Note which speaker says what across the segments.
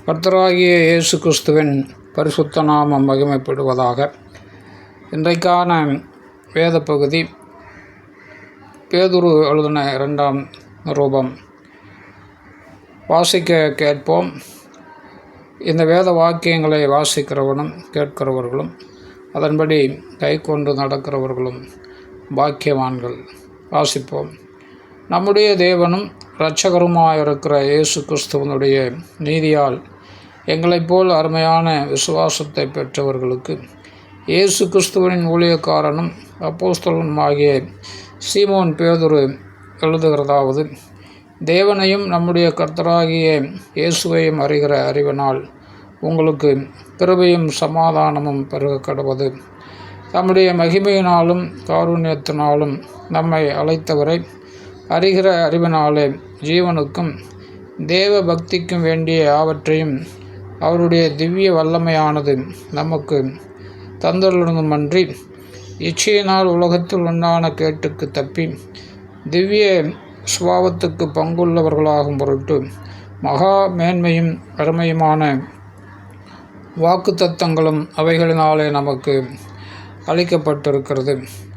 Speaker 1: கர்த்தராகிய இயேசு கிறிஸ்துவின் பரிசுத்த நாமம் மகிமைப்படுவதாக. இன்றைக்கான வேத பகுதி பேதுரு எழுதின 2ஆம் நிருபம். வாசிக்க கேட்போம். இந்த வேத வாக்கியங்களை வாசிக்கிறவனும் கேட்கிறவர்களும் அதன்படி கை கொண்டு நடக்கிறவர்களும் பாக்கியவான்கள். வாசிப்போம். நம்முடைய தேவனும் இரட்சகருமாயிருக்கிற இயேசு கிறிஸ்துவனுடைய நீதியால் எங்களைப் போல் அருமையான விசுவாசத்தை பெற்றவர்களுக்கு இயேசு கிறிஸ்துவனின் ஊழியக்காரனும் அப்போஸ்தலனுமாகிய சீமோன் பேதுரு எழுதுகிறதாவது: தேவனையும் நம்முடைய கர்த்தராகிய இயேசுவையும் அறிகிற அறிவினால் உங்களுக்கு கிருபையும் சமாதானமும் பெருக கடவது. தம்முடைய மகிமையினாலும் காருண்யத்தினாலும் நம்மை அழைத்தவரை அறிகிற அறிவினாலே ஜீவனுக்கும் தேவ பக்திக்கும் வேண்டிய யாவற்றையும் அவருடைய திவ்ய வல்லமையானது நமக்கு தந்தருளுமன்றி, இச்சையினால் உலகத்தில் உண்டான கேட்டுக்கு தப்பி திவ்ய சுபாவத்துக்கு பங்குள்ளவர்களாகும் பொருட்டு மகா மேன்மையும் அருமையுமான வாக்குத்தத்தங்களும் அவைகளினாலே நமக்கு அளிக்கப்பட்டிருக்கிறது.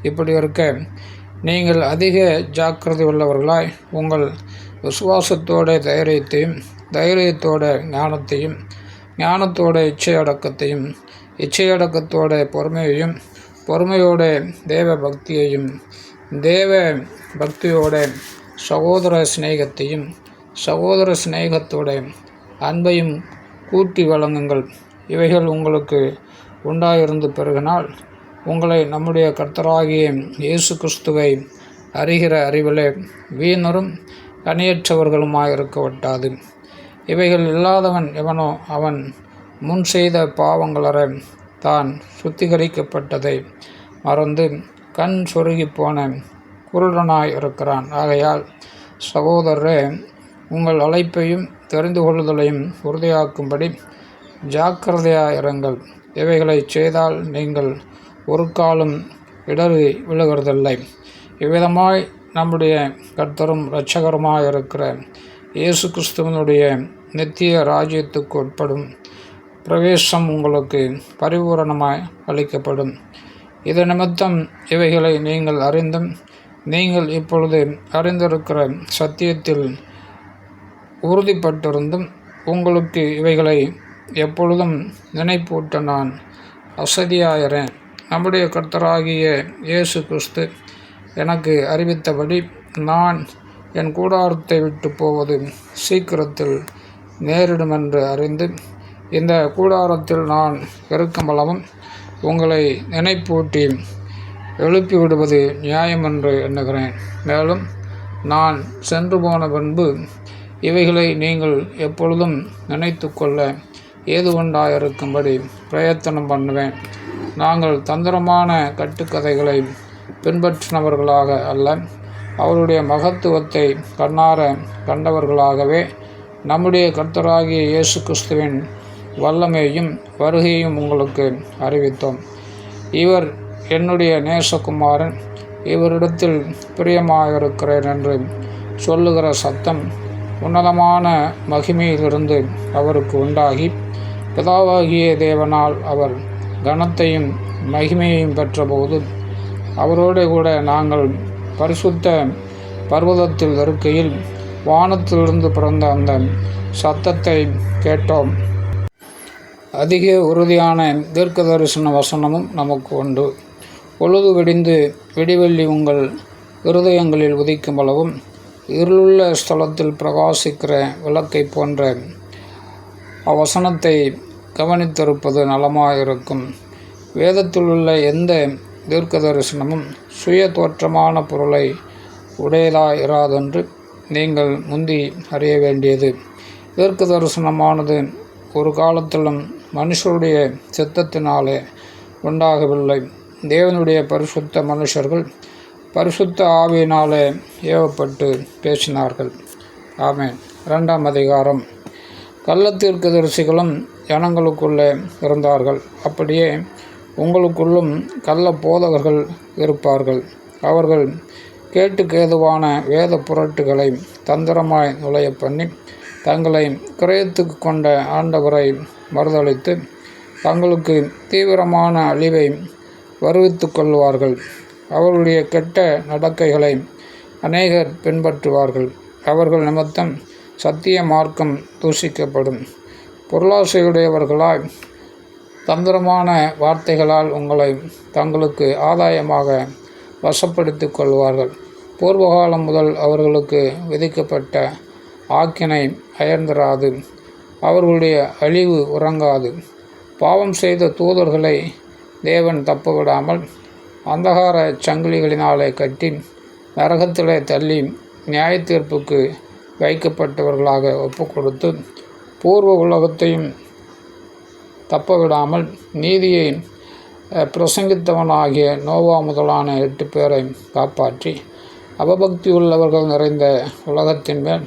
Speaker 1: இப்படி இருக்க நீங்கள் அதிக ஜாக்கிரதை உள்ளவர்களாய் உங்கள் விசுவாசத்தோட தைரியத்தையும், தைரியத்தோட ஞானத்தையும், ஞானத்தோட இச்சையடக்கத்தையும், இச்சையடக்கத்தோட பொறுமையையும், பொறுமையோட தேவ பக்தியையும், தேவ பக்தியோட சகோதர சிநேகத்தையும், சகோதர சிநேகத்தோட அன்பையும் கூட்டி வழங்குங்கள். இவைகள் உங்களுக்கு உண்டாயிருந்து பெருகினால் உங்களை நம்முடைய கர்த்தராகிய இயேசு கிறிஸ்துவை அறிகிற அறிவிலே வீணரும் கனியற்றவர்களுமாயிருக்க வட்டாது. இவைகள் இல்லாதவன் எவனோ அவன் முன் செய்த பாவங்களற தான் சுத்திகரிக்கப்பட்டதை மறந்து கண் சொருகி போன குருடனாய் இருக்கிறான். ஆகையால் சகோதரரே, உங்கள் அழைப்பையும் தெரிந்து கொள்ளுதலையும் உறுதியாக்கும்படி ஜாக்கிரதையாயிருங்கள். இவைகளை செய்தால் நீங்கள் ஒரு காலம் இடறி விழுகிறதில்லை. இவ்விதமாய் நம்முடைய கர்த்தரும் இரட்சகருமாயிருக்கிற இயேசு கிறிஸ்துவனுடைய நித்திய ராஜ்யத்துக்கு உட்படும் பிரவேசம் உங்களுக்கு பரிபூரணமாய் அளிக்கப்படும். இது நிமித்தம் இவைகளை நீங்கள் அறிந்தும் நீங்கள் இப்பொழுது அறிந்திருக்கிற சத்தியத்தில் உறுதிப்பட்டிருந்தும் உங்களுக்கு இவைகளை எப்பொழுதும் நினைப்பூட்ட நான் அசதியாயிறேன். நம்முடைய கர்த்தராகிய இயேசு கிறிஸ்து எனக்கு அறிவித்தபடி நான் என் கூடாரத்தை விட்டு போவது சீக்கிரத்தில் நேரிடுமென்று அறிந்து இந்த கூடாரத்தில் நான் இருக்குமளவும் உங்களை நினைப்பூட்டி எழுப்பிவிடுவது நியாயமென்று எண்ணுகிறேன். மேலும் நான் சென்று போன பின்பு இவைகளை நீங்கள் எப்பொழுதும் நினைத்து கொள்ள ஏது உண்டாயிருக்கும்படி பிரயத்தனம் பண்ணுவேன். நாங்கள் தந்திரமான கட்டுக்கதைகளை பின்பற்றினவர்களாக அல்ல, அவருடைய மகத்துவத்தை கண்ணார கண்டவர்களாகவே நம்முடைய கர்த்தராகிய இயேசு கிறிஸ்துவின் வல்லமையையும் வருகையையும் உங்களுக்கு அறிவித்தோம். இவர் என்னுடைய நேசகுமாரன், இவரிடத்தில் பிரியமாயிருக்கிறேன் என்று சொல்லுகிற சத்தம் உன்னதமான மகிமையிலிருந்து அவருக்கு உண்டாகி, பிதாவாகிய தேவனால் அவர் கனத்தையும் மகிமையையும் பெற்றபோது அவரோடு கூட நாங்கள் பரிசுத்த பர்வதத்தில் இருக்கையில் வானத்திலிருந்து பிறந்த அந்த சத்தத்தை கேட்டோம். அதிக உறுதியான தீர்க்க தரிசன வசனமும் நமக்கு உண்டு. பொழுது விடிந்து விடிவெள்ளி உங்கள் இருதயங்களில் உதிக்கும் அளவும் இருளுள்ள ஸ்தலத்தில் பிரகாசிக்கிற விளக்கை போன்ற அவ்வசனத்தை கவனித்திருப்பது நலமாயிருக்கும். வேதத்தில் உள்ள எந்த தீர்க்க தரிசனமும் சுய தோற்றமான பொருளை உடையதாயிராதென்று நீங்கள் முந்தி அறிய வேண்டியது. தீர்க்க தரிசனமானது ஒரு காலத்திலும் மனுஷருடைய சித்தத்தினாலே உண்டாகவில்லை. தேவனுடைய பரிசுத்த மனுஷர்கள் பரிசுத்த ஆவியினாலே ஏவப்பட்டு பேசினார்கள். ஆமென். 2ஆம் அதிகாரம். கள்ளத்தீர்க்கதரிசிகளும் ஜனங்களுக்குள்ளே இருந்தார்கள். அப்படியே உங்களுக்குள்ளும் கள்ள போதகர்கள் இருப்பார்கள். அவர்கள் கேட்டுக்கேதுவான வேத புரட்டுகளை தந்திரமாய் நுழைய பண்ணி தங்களை கிரயத்துக்கு கொண்ட ஆண்டவரை மறுதளித்து தங்களுக்கு தீவிரமான அழிவை வருவித்து கொள்வார்கள். அவர்களுடைய கெட்ட நடக்கைகளை அநேகர் பின்பற்றுவார்கள். அவர்கள் நிமித்தம் சத்திய மார்க்கம் தூஷிக்கப்படும். பொருளாசையுடையவர்களாய் தந்திரமான வார்த்தைகளால் உங்களை தங்களுக்கு ஆதாயமாக வசப்படுத்தி கொள்வார்கள். பூர்வகாலம் முதல் அவர்களுக்கு விதிக்கப்பட்ட ஆக்கினை அயர்ந்திராது. அவர்களுடைய அழிவு உறங்காது. பாவம் செய்த தூதர்களை தேவன் தப்பவிடாமல் அந்தகார சங்கிலிகளினாலே கட்டி நரகத்திலே தள்ளி நியாய தீர்ப்புக்கு வைக்கப்பட்டவர்களாக ஒப்பு கொடுத்து பூர்வ உலகத்தையும் தப்பவிடாமல் நீதியை பிரசங்கித்தவனாகிய நோவா முதலான 8 பேரை காப்பாற்றி அவபக்தி உள்ளவர்கள் நிறைந்த உலகத்தின் மேல்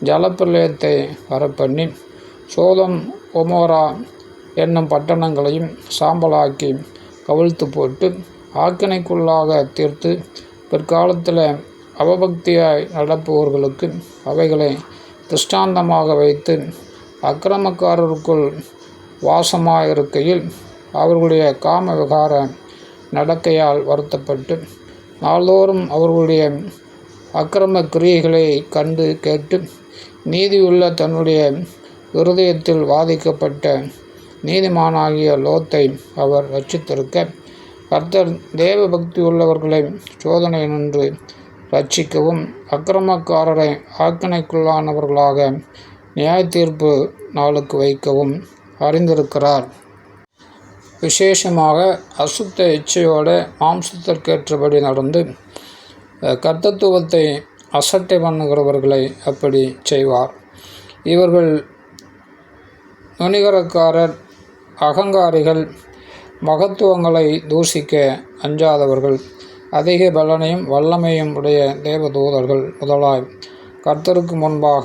Speaker 1: ஜலப்பிரளயத்தை வரப்பண்ணி சோதம் கொமோரா என்னும் பட்டணங்களையும் சாம்பலாக்கி கவிழ்த்து போட்டு ஆக்கினைக்குள்ளாக தீர்த்து பிற்காலத்தில் அவபக்தியாய் நடப்பவர்களுக்கு அவைகளை திருஷ்டாந்தமாக வைத்து அக்கிரமக்காரருக்குள் வாசமாயிருக்கையில் அவர்களுடைய காம விகார நடக்கையால் வருத்தப்பட்டு நாள்தோறும் அவர்களுடைய அக்கிரம கிரியைகளை கண்டு கேட்டு நீதியுள்ள தன்னுடைய இருதயத்தில் வாதிக்கப்பட்ட நீதிமானாகிய லோத்தை அவர் ரட்சித்திருக்க கர்த்தர் தேவ பக்தி உள்ளவர்களை சோதனை நின்று ரட்சிக்கவும் அக்கிரமக்காரரை ஆக்கினைக்குள்ளானவர்களாக நியாய தீர்ப்பு நாளுக்கு வைக்கவும் அறிந்திருக்கிறார். விசேஷமாக அசுத்த இச்சையோடு மாம்சத்திற்கேற்றபடி நடந்து கர்த்தத்துவத்தை அசட்டை பண்ணுகிறவர்களை அப்படி செய்வார். இவர்கள் நுனிகரக்காரர், அகங்காரிகள், மகத்துவங்களை தூஷிக்க அஞ்சாதவர்கள், அதிக பலனையும் வல்லமையும் உடைய தேவதூதர்கள் முதலாய் கர்த்தருக்கு முன்பாக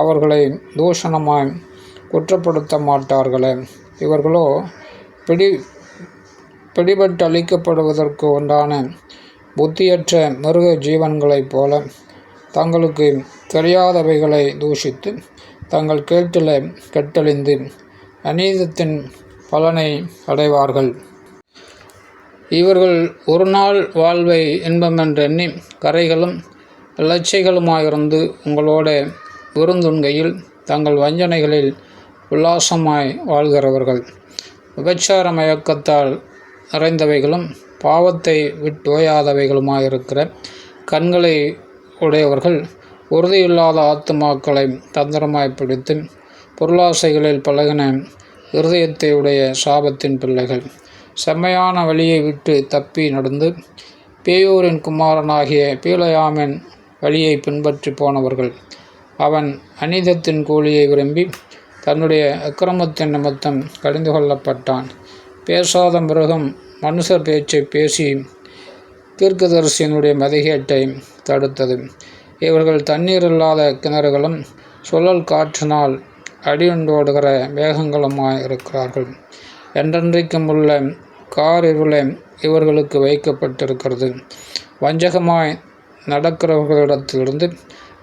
Speaker 1: அவர்களை தூஷணமாய் குற்றப்படுத்த மாட்டார்களே. இவர்களோ பிடிபட்டளிக்கப்படுவதற்கு உண்டான புத்தியற்ற மிருக ஜீவன்களைப் போல தங்களுக்கு தெரியாதவைகளை தூஷித்து தங்கள் கேட்டில் கெட்டழிந்து அநீதத்தின் பலனை அடைவார்கள். இவர்கள் ஒரு நாள் வாழ்வை இன்பமென்றெண்ணி கரைகளும் இலச்சைகளுமாயிருந்து உங்களோட விருந்துண்கையில் தங்கள் வஞ்சனைகளில் உல்லாசமாய் வாழ்கிறவர்கள். விபச்சார மயக்கத்தால் நிறைந்தவைகளும் பாவத்தை விட்டோயாதவைகளுமாயிருக்கிற கண்களை உடையவர்கள் உறுதியில்லாத ஆத்துமாக்களை தந்திரமாய் பிடித்து பொருளாசைகளில் பழகின இருதயத்தை உடைய சாபத்தின் பிள்ளைகள். செம்மையான வழியை விட்டு தப்பி நடந்து பேயோரின் குமாரனாகிய பீலயாமின் வழியை பின்பற்றி போனவர்கள். அவன் அநீதத்தின் கூலியை விரும்பி தன்னுடைய அக்கிரமத்தின் நிமித்தம் கடிந்து கொள்ளப்பட்டான். பேசாத மிருகம் மனுஷர் பேச்சை பேசி தீர்க்கதரிசியினுடைய மதிகேட்டை தடுத்தது. இவர்கள் தண்ணீர் இல்லாத கிணறுகளும் சுழல் காற்றினால் அடியுண்டோடுகிற மேகங்களுமாய் இருக்கிறார்கள். என்றென்றைக்கும் உள்ள காரிருளே இவர்களுக்கு வைக்கப்பட்டிருக்கிறது. வஞ்சகமாய் நடக்கிறவர்களிடத்திலிருந்து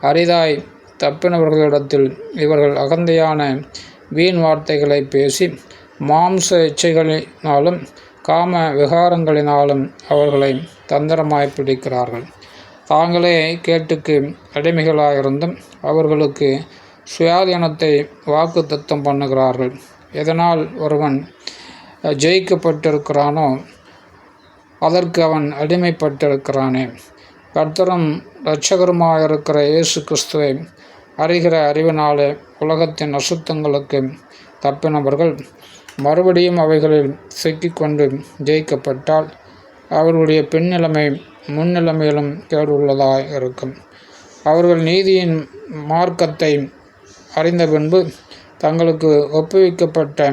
Speaker 1: அரிதாய் தப்பினவர்களிடத்தில் இவர்கள் அகந்தையான வீண் வார்த்தைகளை பேசி மாம்ச இச்சைகளினாலும் காம விகாரங்களினாலும் அவர்களை தந்திரமாய் பிடிக்கிறார்கள். தாங்களே கேட்டுக்கு அடிமைகளாயிருந்தும் அவர்களுக்கு சுயாதீனத்தை வாக்கு தத்தம் பண்ணுகிறார்கள். எதனால் ஒருவன் ஜெயிக்கப்பட்டிருக்கிறானோ அதற்கு அவன் அடிமைப்பட்டிருக்கிறானே. கர்த்தரும் இரட்சகருமாயிருக்கிற இயேசு கிறிஸ்துவை அறிகிற அறிவினாலே உலகத்தின் அசுத்தங்களுக்கு தப்பினவர்கள் மறுபடியும் அவைகளில் சிக்கிக்கொண்டு ஜெயிக்கப்பட்டால் அவர்களுடைய பின்னிலைமை முன்னிலைமையிலும் கேடுள்ளதாய் இருக்கும். அவர்கள் நீதியின் மார்க்கத்தை அறிந்த பின்பு தங்களுக்கு ஒப்புவிக்கப்பட்ட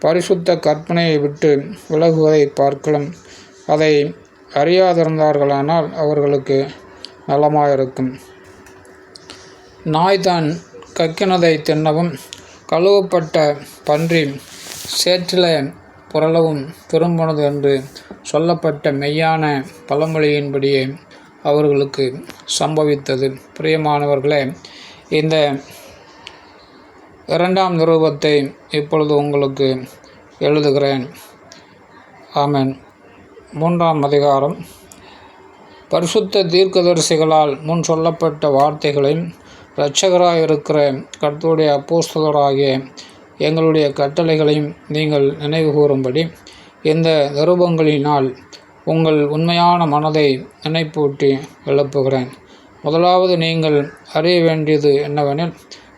Speaker 1: பரிசுத்த கற்பனையை விட்டு விலகுவதை பார்க்கலாம். அதை அறியாதிருந்தார்களானால் அவர்களுக்கு நலமாயிருக்கும். நாய் தான் கக்கினதை தின்னவும் கழுவப்பட்ட பன்றி சேற்றில புரளவும் திரும்பினது என்று சொல்லப்பட்ட மெய்யான பழமொழியின்படியே அவர்களுக்கு சம்பவித்தது. பிரியமானவர்களே, இந்த 2ஆம் நிருபத்தை இப்பொழுது உங்களுக்கு எழுதுகிறேன். ஆமென். 3ஆம் அதிகாரம். பரிசுத்த தீர்க்கதரிசிகளால் முன் சொல்லப்பட்ட வார்த்தைகளையும் இரட்சகராயிருக்கிற கர்த்தருடைய அப்போஸ்தலராகிய எங்களுடைய கட்டளைகளையும் நீங்கள் நினைவு கூறும்படி இந்த நிருபங்களினால் உங்கள் உண்மையான மனதை நினைப்பூட்டி எழுப்புகிறேன். முதலாவது நீங்கள் அறிய வேண்டியது என்னவெனில்,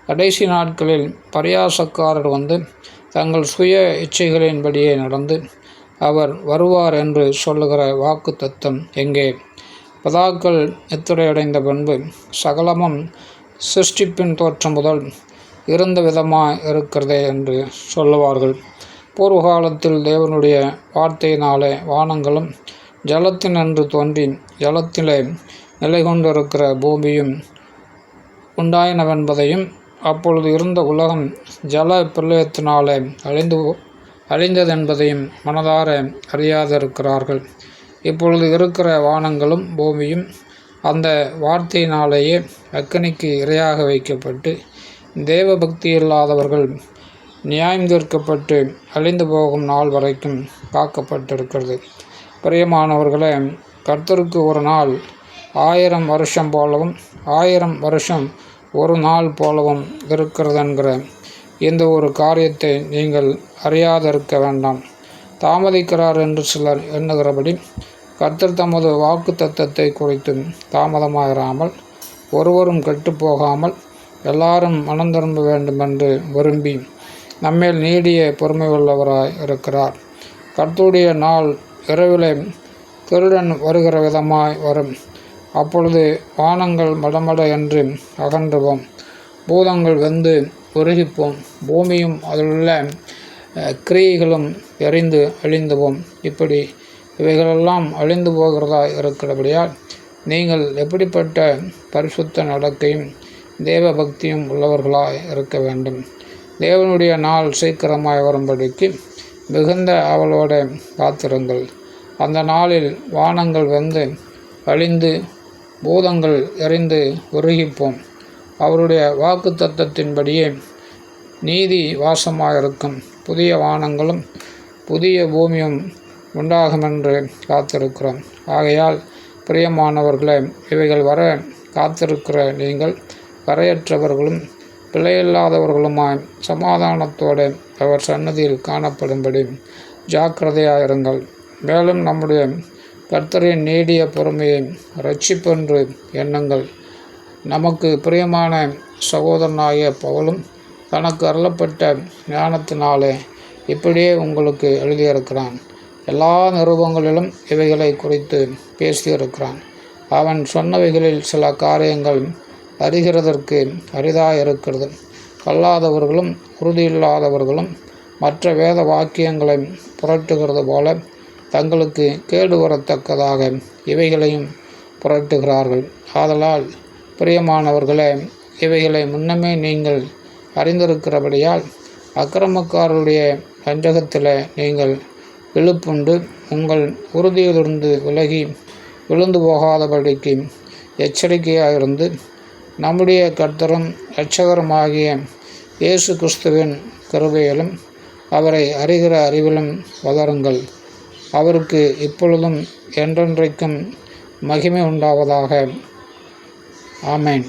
Speaker 1: கடைசி நாட்களில் பரியாசக்காரர் வந்து தங்கள் சுய இச்சைகளின்படியே நடந்து அவர் வருவார் என்று சொல்லுகிற வாக்கு தத்தம் எங்கே? பிதாக்கள் நித்திரையடைந்த பின்பு சகலமும் சிருஷ்டிப்பின் தோற்றம் முதல் இருந்த விதமாய் இருக்கிறதே என்று சொல்லுவார்கள். பூர்வகாலத்தில் தேவனுடைய வார்த்தையினாலே வானங்களும் ஜலத்தினின்று தோன்றி ஜலத்திலே நிலை கொண்டிருக்கிற பூமியும் உண்டாயினவென்பதையும், அப்பொழுது இருந்த உலகம் ஜல பிரளயத்தினாலே அழிந்ததென்பதையும் மனதார அறியாதிருக்கிறார்கள். இப்பொழுது இருக்கிற வானங்களும் பூமியும் அந்த வார்த்தையினாலேயே அக்கினிக்கு இரையாக வைக்கப்பட்டு தேவ பக்தி இல்லாதவர்கள் நியாயம் தீர்க்கப்பட்டு அழிந்து போகும் நாள் வரைக்கும் காக்கப்பட்டிருக்கிறது. பிரியமானவர்களே, கர்த்தருக்கு ஒரு நாள் 1000 வருஷம் போலவும் 1000 வருஷம் ஒரு நாள் போலவும் இருக்கிறதென்கிற இந்த ஒரு காரியத்தை நீங்கள் அறியாதிருக்க வேண்டாம். தாமதிக்கிறார் என்று சிலர் எண்ணுகிறபடி கர்த்தர் தமது வாக்கு தத்தத்தை குறித்து தாமதமாயிராமல் ஒருவரும் கெட்டுப்போகாமல் எல்லாரும் மனம் திரும்ப வேண்டுமென்று விரும்பி நம்மேல் நீடிய பொறுமை உள்ளவராய் இருக்கிறார். கர்த்தருடைய நாள் இரவிலே திருடன் வருகிற விதமாய் வரும். அப்பொழுது வானங்கள் மடமட என்று அகன்றுவோம், பூதங்கள் வெந்து உருகிப்போம், பூமியும் அதிலுள்ள கிரியைகளும் எரிந்து அழிந்துவோம். இப்படி இவைகளெல்லாம் அழிந்து போகிறதா இருக்கிறபடியால் நீங்கள் எப்படிப்பட்ட பரிசுத்த நடக்கையும் தேவ பக்தியும் உள்ளவர்களாய் இருக்க வேண்டும். தேவனுடைய நாள் சீக்கிரமாய் வரும்படிக்கு மிகுந்த ஆவலோடு காத்திருங்கள். அந்த நாளில் வானங்கள் வெந்து அழிந்து பூதங்கள் எரிந்து உருகிப்போம். அவருடைய வாக்கு தத்தத்தின்படியே நீதி வாசமாயிருக்கும். புதிய வானங்களும் புதிய பூமியும் உண்டாகுமென்று காத்திருக்கிறோம். ஆகையால் பிரியமானவர்களே, இவைகள் வர காத்திருக்கிற நீங்கள் கரையற்றவர்களும் பிழையில்லாதவர்களுமாய் சமாதானத்தோடு அவர் சன்னதியில் காணப்படும்படி ஜாக்கிரதையாயிருங்கள். மேலும் நம்முடைய கர்த்தரின் நீடிய பொறுமையை இரட்சிப்பென்று எண்ணுங்கள். நமக்கு பிரியமான சகோதரனாகிய பவுலும் தனக்கு அருளப்பட்ட ஞானத்தினாலே இப்படியே உங்களுக்கு எழுதியிருக்கிறான். எல்லா நிருபங்களிலும் இவைகளை குறித்து பேசியிருக்கிறான். அவன் சொன்னவைகளில் சில காரியங்கள் அறிகிறதற்கு அரிதாயிருக்கிறது. கல்லாதவர்களும் உறுதியில்லாதவர்களும் மற்ற வேத வாக்கியங்களை புரட்டுகிறது போல தங்களுக்கு கேடு வரத்தக்கதாக இவைகளையும் புரட்டுகிறார்கள். ஆதலால் பிரியமானவர்களே, இவைகளை முன்னமே நீங்கள் அறிந்திருக்கிறபடியால் அக்கிரமக்காரருடைய வஞ்சகத்தில் நீங்கள் இழுப்புண்டு உங்கள் உறுதியிலிருந்து விலகி விழுந்து போகாதபடிக்கு எச்சரிக்கையாயிருந்து நம்முடைய கர்த்தரும் இரட்சகருமாகிய இயேசு கிறிஸ்துவின் கிருபையிலும் அவரை அறிகிற அறிவிலும் வளருங்கள். அவருக்கு இப்பொழுதும் என்றென்றைக்கும் மகிமை உண்டாவதாக. ஆமென்.